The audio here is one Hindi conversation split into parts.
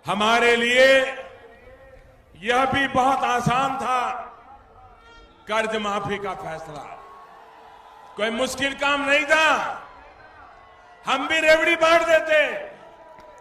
हमारे लिए यह भी बहुत आसान था। कर्ज माफी का फैसला कोई मुश्किल काम नहीं था। हम भी रेवड़ी बांट देते।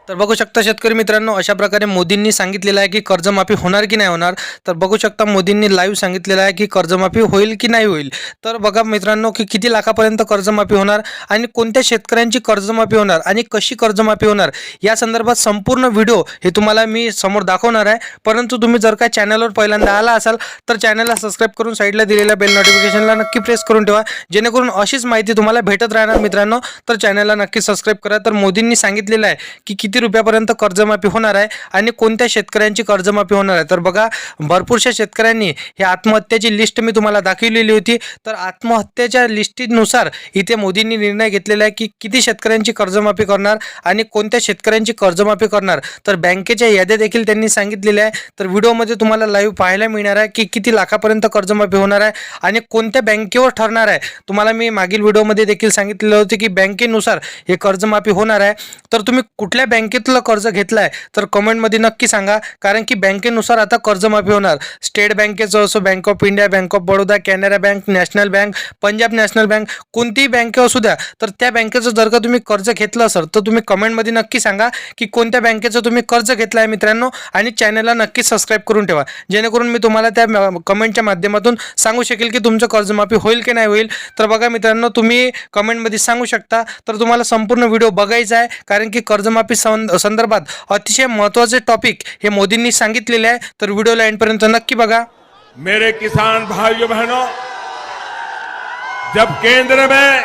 तर बघू शकता शेतकरी मित्रांनो, अशा प्रकारे मोदींनी सांगितलेलं आहे की कर्जमाफी होणार की नाही होणार. तर बघू शकता मोदींनी लाईव्ह सांगितलेलं आहे की कर्जमाफी होईल की नाही होईल. तर बघा मित्रांनो की किती लाखापर्यंत कर्जमाफी होणार आणि कोणत्या शेतकऱ्यांची कर्जमाफी होणार आणि कशी कर्जमाफी होणार या संदर्भात संपूर्ण व्हिडिओ हे तुम्हाला मी समोर दाखवणार आहे. परंतु तुम्ही जर का चॅनलवर पहिल्यांदा आला असाल तर चॅनलला सबस्क्राईब करून साईडला दिलेल्या बेल नोटिफिकेशनला नक्की प्रेस करून ठेवा, जेणेकरून अशीच माहिती तुम्हाला भेटत राहणार मित्रांनो. तर चॅनलला नक्की सबस्क्राईब करा. तर मोदींनी सांगितलेलं आहे की किती रुपयापर्यंत कर्जमाफी होणार आहे आणि कोणत्या शेतकऱ्यांची कर्जमाफी होणार आहे. तर बघा भरपूरशा शेतकऱ्यांनी ही आत्महत्याची लिस्ट मी तुम्हाला दाखवलेली होती. तर आत्महत्येच्या लिस्टीनुसार इथे मोदींनी निर्णय घेतलेला आहे की किती शेतकऱ्यांची कर्जमाफी करणार आणि कोणत्या शेतकऱ्यांची कर्जमाफी करणार. तर बँकेच्या याद्या देखील त्यांनी सांगितलेल्या आहे. तर व्हिडिओमध्ये तुम्हाला लाईव्ह पाहायला मिळणार आहे की किती लाखापर्यंत कर्जमाफी होणार आहे आणि कोणत्या बँकेवर ठरणार आहे. तुम्हाला मी मागील व्हिडिओमध्ये देखील सांगितलेलं होतं की बँकेनुसार हे कर्जमाफी होणार आहे. तर तुम्ही कुठल्या बँकेतलं कर्ज घेतलाय तर कमेंटमध्ये नक्की सांगा, कारण की बँकेनुसार आता कर्जमाफी होणार. स्टेट बँकेचं असो, bank of India, bank of Baroda, Canara bank, national bank, Punjab national bank, कोणतीही बँक असू द्या. तर त्या बँकेचं जर का तुम्ही कर्ज घेतलं असेल तर तुम्ही कमेंटमध्ये नक्की सांगा की कोणत्या बँकेचं तुम्ही कर्ज घेतलं आहे मित्रांनो, आणि चॅनलला नक्की सबस्क्राईब करून ठेवा, जेणेकरून मी तुम्हाला त्या कमेंटच्या माध्यमातून सांगू शकेल की तुमचं कर्जमाफी होईल की नाही होईल. तर बघा मित्रांनो, तुम्ही कमेंटमध्ये सांगू शकता. तर तुम्हाला संपूर्ण व्हिडिओ बघायचा आहे, कारण की कर्जमाफी संदर्भात अतिशय महत्त्वाचे टॉपिक हे मोदींनी सांगितलेले आहे. तर व्हिडिओला एंडपर्यंत नक्की बघा. मेरे किसान भाइयों बहनों, जब केंद्र में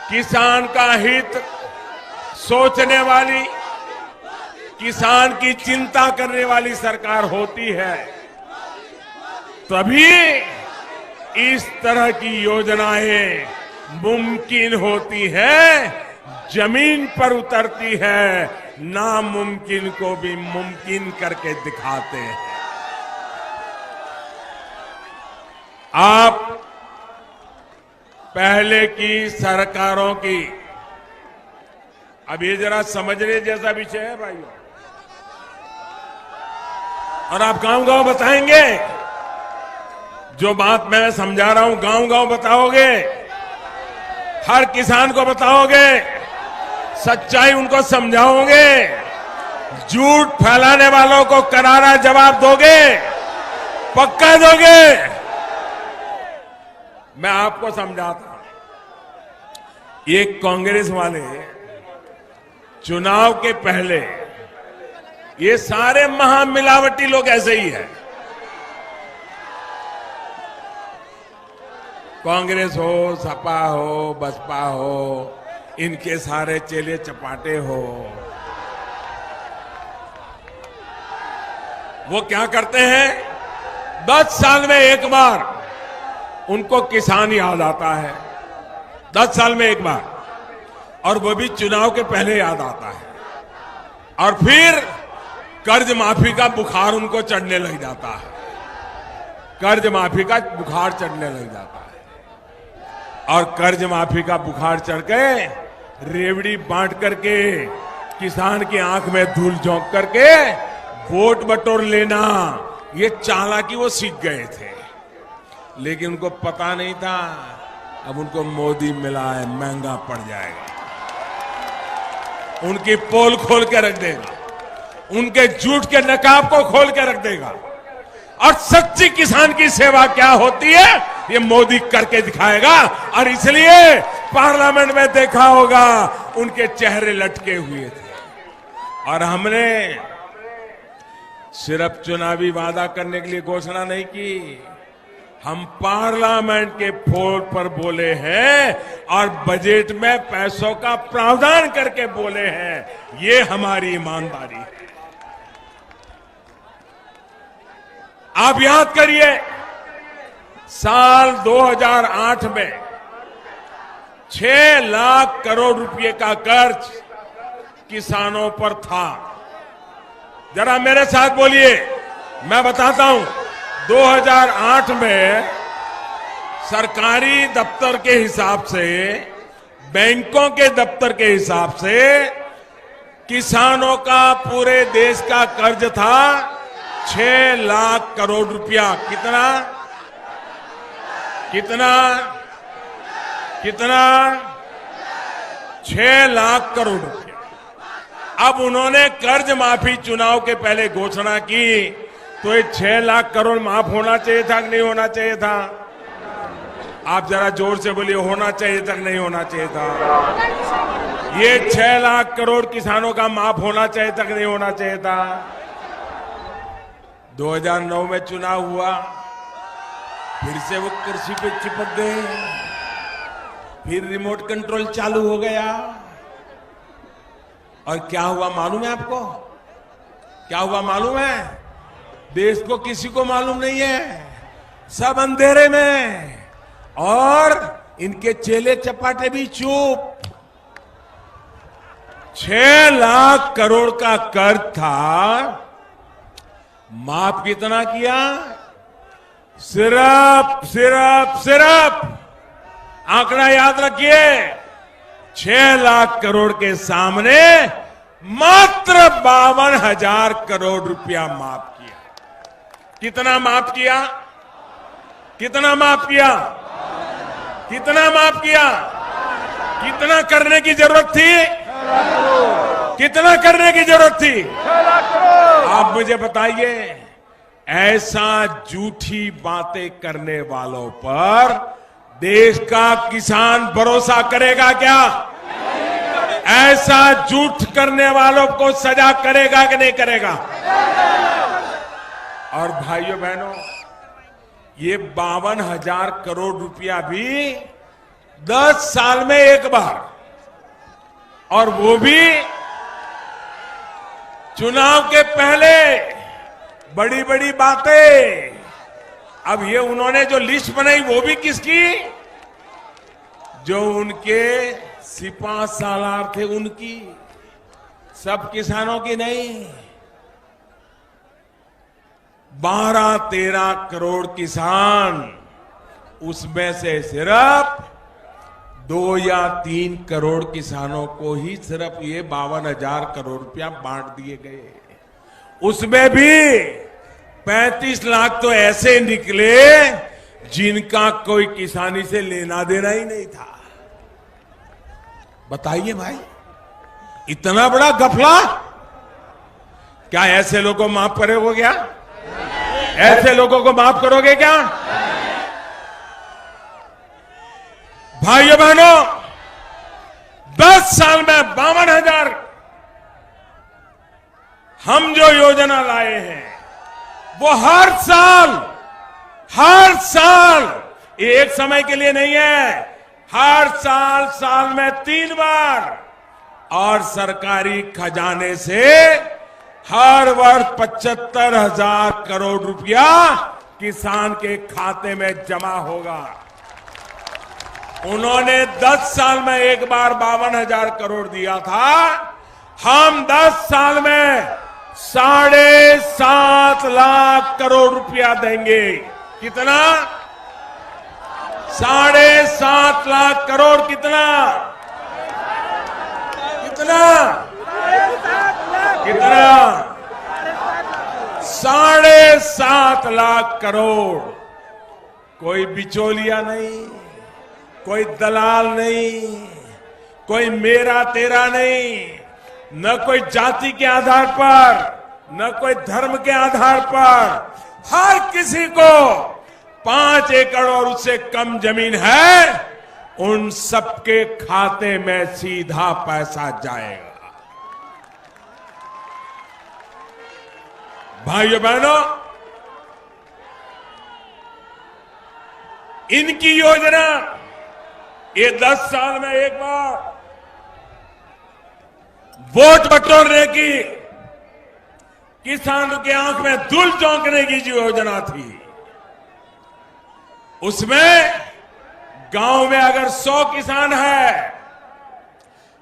किसान का हित सोचने वाली, किसान की चिंता करने वाली सरकार होती है, तभी इस तरह की योजनाएं मुमकिन होती है, जमीन पर उतरती है, नामुमकिन को भी मुमकिन करके दिखाते हैं. आप पहले की सरकारों की, अब ये जरा समझने जैसा विषय है भाइयों, और आप गांव-गांव बताएंगे. जो बात मैं समझा रहा हूं गांव-गांव बताओगे, हर किसान को बताओगे, सच्चाई उनको समझाओगे, झूठ फैलाने वालों को करारा जवाब दोगे, पक्का दोगे. मैं आपको समझाता हूं. ये कांग्रेस वाले चुनाव के पहले ये सारे महामिलावटी लोग ऐसे ही है. कांग्रेस हो, सपा हो, बसपा हो, इनके सारे चेले चपाटे हो. वो क्या करते हैं, 10 साल में एक बार उनको किसान याद आता है. 10 साल में एक बार, और वो भी चुनाव के पहले याद आता है. और फिर कर्ज माफी का बुखार उनको चढ़ने लग जाता है. कर्ज माफी का बुखार चढ़ने लग जाता है. और कर्ज माफी का बुखार चढ़ के रेवड़ी बांट करके, किसान की आंख में धूल झोंक करके वोट बटोर लेना, ये चालाकी वो सीख गए थे. लेकिन उनको पता नहीं था अब उनको मोदी मिला है, महंगा पड़ जाएगा. उनकी पोल खोल के रख देगा, उनके झूठ के नकाब को खोल के रख देगा. और सच्ची किसान की सेवा क्या होती है ये मोदी करके दिखाएगा. और इसलिए पार्लियामेंट में देखा होगा उनके चेहरे लटके हुए थे. और हमने सिर्फ चुनावी वादा करने के लिए घोषणा नहीं की, हम पार्लियामेंट के फ्लोर पर बोले हैं और बजट में पैसों का प्रावधान करके बोले हैं. ये हमारी ईमानदारी है. आप याद करिए, साल 2008 में 6 लाख करोड़ रुपए का कर्ज किसानों पर था. जरा मेरे साथ बोलिए, मैं बताता हूं. 2008 में सरकारी दफ्तर के हिसाब से, बैंकों के दफ्तर के हिसाब से किसानों का पूरे देश का कर्ज था 6 लाख करोड़ रुपया। कितना कितना कितना 6 लाख करोड़ रुपया। अब उन्होंने कर्ज माफी चुनाव के पहले घोषणा की, तो ये 6 लाख करोड़ माफ होना चाहिए था कि नहीं होना चाहिए था? आप जरा जोर से बोलिए, होना चाहिए था कि नहीं होना चाहिए था? ये 6 लाख करोड़ किसानों का माफ होना चाहिए था कि नहीं होना चाहिए था? 2009 में चुनाव हुआ, फिर से वो कुर्सी पे चिपक गए, फिर रिमोट कंट्रोल चालू हो गया, और क्या हुआ मालूम है आपको? क्या हुआ मालूम है? देश को किसी को मालूम नहीं है, सब अंधेरे में, और इनके चेले चपाटे भी चुप। 6 लाख करोड़ का कर्ज था, माफ कितना किया? सिर्फ आंकड़ा याद रखिए, 6 लाख करोड़ के सामने मात्र 52,000 करोड़ रुपया माफ किया। कितना माफ किया? कितना माफ किया? कितना माफ किया? कितना करने की जरूरत थी? कितना करने की जरूरत थी? आप मुझे बताइए, ऐसा झूठी बातें करने वालों पर देश का किसान भरोसा करेगा क्या? ऐसा झूठ करने वालों को सजा करेगा कि नहीं करेगा? और भाइयों बहनों, ये 52,000 करोड़ रुपया भी 10 साल में एक बार, और वो भी चुनाव के पहले। बड़ी बड़ी बातें। अब ये उन्होंने जो लिस्ट बनाई वो भी किसकी? जो उनके सिपा सालार थे उनकी, सब किसानों की नहीं। 12-13 करोड़ किसान, उसमें से सिर्फ 2 या 3 करोड़ किसानों को ही सिर्फ ये 52,000 करोड़ रुपया बांट दिए गए। उसमें भी 35 लाख तो ऐसे निकले जिनका कोई किसानी से लेना देना ही नहीं था। बताइए भाई, इतना बड़ा गफला! क्या ऐसे लोगों को माफ करोगे क्या? ऐसे लोगों को माफ करोगे क्या? भाइयों बहनों, 10 साल में 52,000 हम जो योजना लाए हैं, वो हर साल, ये एक समय के लिए नहीं है, हर साल में 3 बार, और सरकारी खजाने से हर वर्ष 75,000 करोड़ रुपया किसान के खाते में जमा होगा। उन्होंने 10 साल में एक बार 52,000 करोड़ दिया था, हम 10 साल में 7.5 लाख करोड़ रुपया देंगे। कितना? 7.5 लाख करोड़। कितना? कितना? कितना? 7.5 लाख करोड़। कोई बिचौलिया नहीं, कोई दलाल नहीं, कोई मेरा तेरा नहीं, न कोई जाति के आधार पर, न कोई धर्म के आधार पर, हर किसी को 5 एकड़ और उससे कम जमीन है, उन सबके खाते में सीधा पैसा जाएगा। भाइयों बहनों, इनकी योजना ये 10 साल में एक बार वोट बटोरने की, किसानों के आंख में धूल झोंकने की जो योजना थी, उसमें गांव में अगर 100 किसान है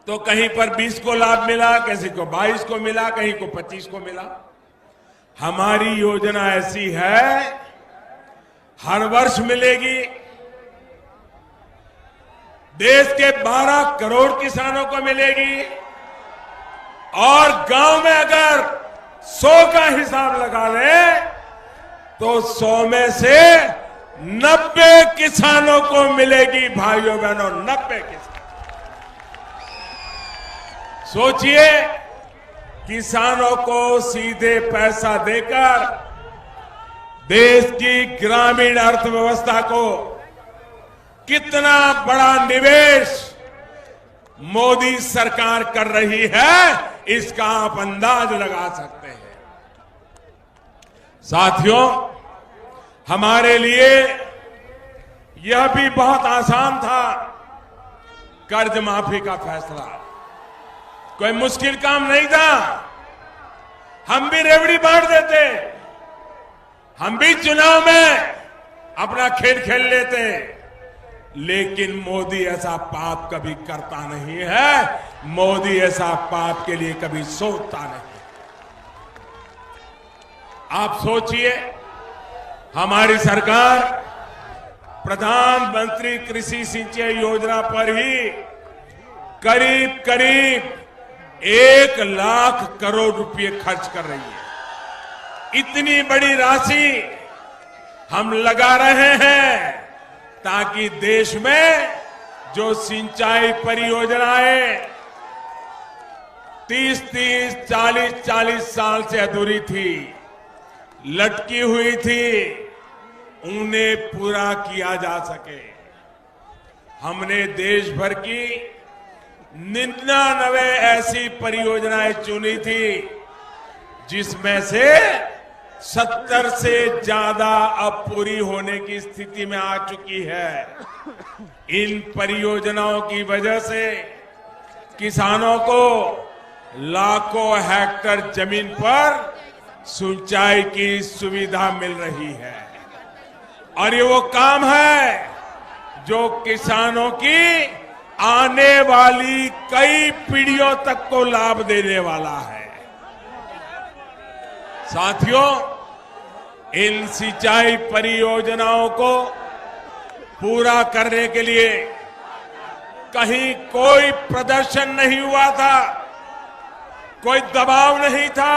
तो कहीं पर 20 को लाभ मिला, किसी को 22 को मिला, कहीं को 25 को मिला। हमारी योजना ऐसी है, हर वर्ष मिलेगी। देश के 12 करोड़ किसानों को मिलेगी। और गांव में अगर 100 का हिसाब लगा ले तो 100 में से 90 किसानों को मिलेगी। भाइयों बहनों, 90 किसान। सोचिए, किसानों को सीधे पैसा देकर देश की ग्रामीण अर्थव्यवस्था को कितना बड़ा निवेश मोदी सरकार कर रही है, इसका आप अंदाज लगा सकते हैं। साथियों, हमारे लिए यह भी बहुत आसान था कर्ज माफी का फैसला। कोई मुश्किल काम नहीं था। हम भी रेवड़ी बांट देते, हम भी चुनाव में अपना खेल खेल लेते, लेकिन मोदी ऐसा पाप कभी करता नहीं है। मोदी ऐसा पाप के लिए कभी सोचता नहीं। आप सोचिए, हमारी सरकार प्रधानमंत्री कृषि सिंचाई योजना पर ही करीब करीब 1 लाख करोड़ रुपए खर्च कर रही है। इतनी बड़ी राशि हम लगा रहे हैं ताकि देश में जो सिंचाई परियोजनाएं 30-30, 40-40 साल से अधूरी थी, लटकी हुई थी, उन्हें पूरा किया जा सके। हमने देश भर की 99 ऐसी परियोजनाएं चुनी थी जिसमें से 70 से ज्यादा अब पूरी होने की स्थिति में आ चुकी है। इन परियोजनाओं की वजह से किसानों को लाखों हेक्टेयर जमीन पर सिंचाई की सुविधा मिल रही है। और ये वो काम है जो किसानों की आने वाली कई पीढ़ियों तक को लाभ देने वाला है। साथियों, इन सिंचाई परियोजनाओं को पूरा करने के लिए कहीं कोई प्रदर्शन नहीं हुआ था, कोई दबाव नहीं था।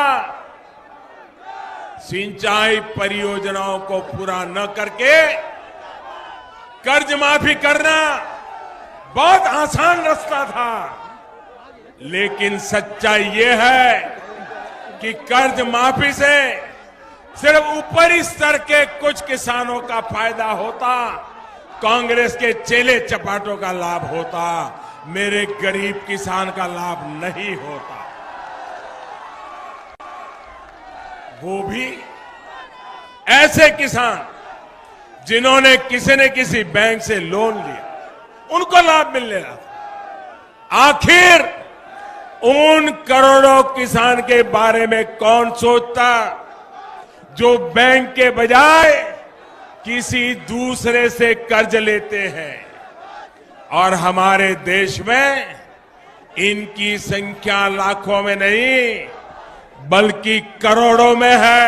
सिंचाई परियोजनाओं को पूरा न करके कर्ज माफी करना बहुत आसान रास्ता था, लेकिन सच्चाई ये है कि कर्ज माफी से सिर्फ ऊपरी स्तर के कुछ किसानों का फायदा होता, कांग्रेस के चेले चपाटों का लाभ होता, मेरे गरीब किसान का लाभ नहीं होता। वो भी ऐसे किसान जिन्होंने किसी न किसी बैंक से लोन लिया, उनको लाभ मिलने लगा। आखिर उन करोड़ों किसान के बारे में कौन सोचता जो बैंक के बजाय किसी दूसरे से कर्ज लेते हैं। और हमारे देश में इनकी संख्या लाखों में नहीं बल्कि करोड़ों में है।